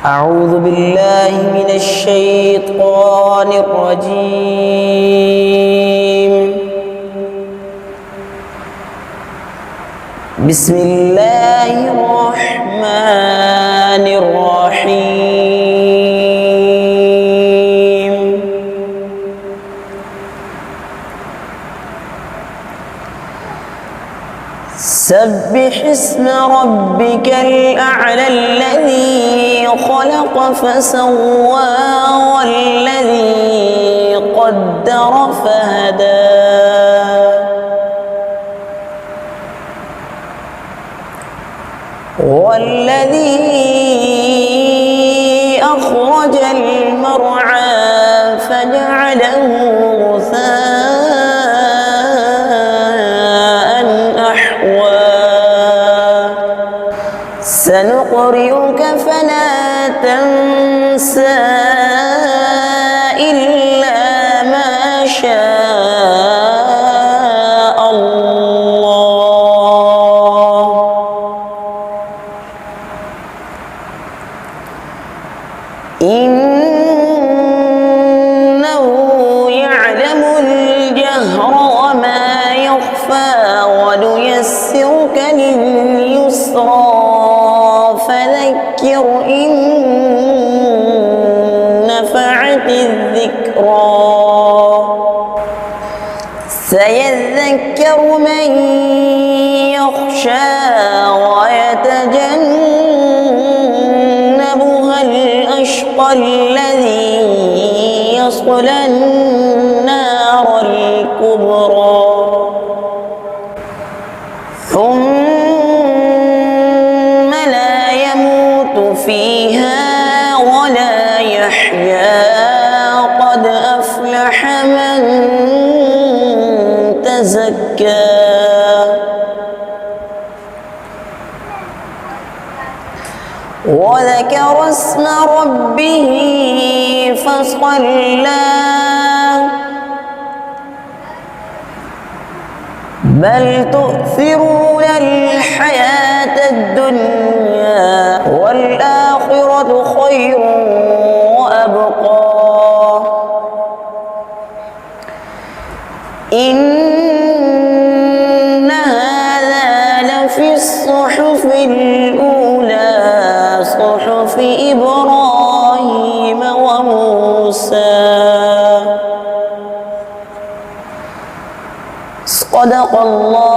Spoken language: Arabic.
أعوذ بالله من الشيطان الرجيم. بسم الله الرحمن الرحيم. سبح اسم ربك الأعلى الذي خلق فسوى والذي قدر فهدى والذي أخرج المرعى فجعله غثاء أحوى سنقرئك فلا تنسى إلا ما شاء الله إنه يعلم الجهر وما يخفى ونيسرك لليسرى فذكر إن نفعت الذكرى سيذكر من يخشى ويتجنبها الأشقى الذي يصلى النار الكبرى ثم لا يموت فيها ولا يحيا قد أفلح من تزكى وذكر اسم ربه فصلى بل تؤثرون الحياة الدنيا والآخرة خير وأبقى إن هذا لفي الصحف الأولى صحف إبراهيم وموسى. صدق الله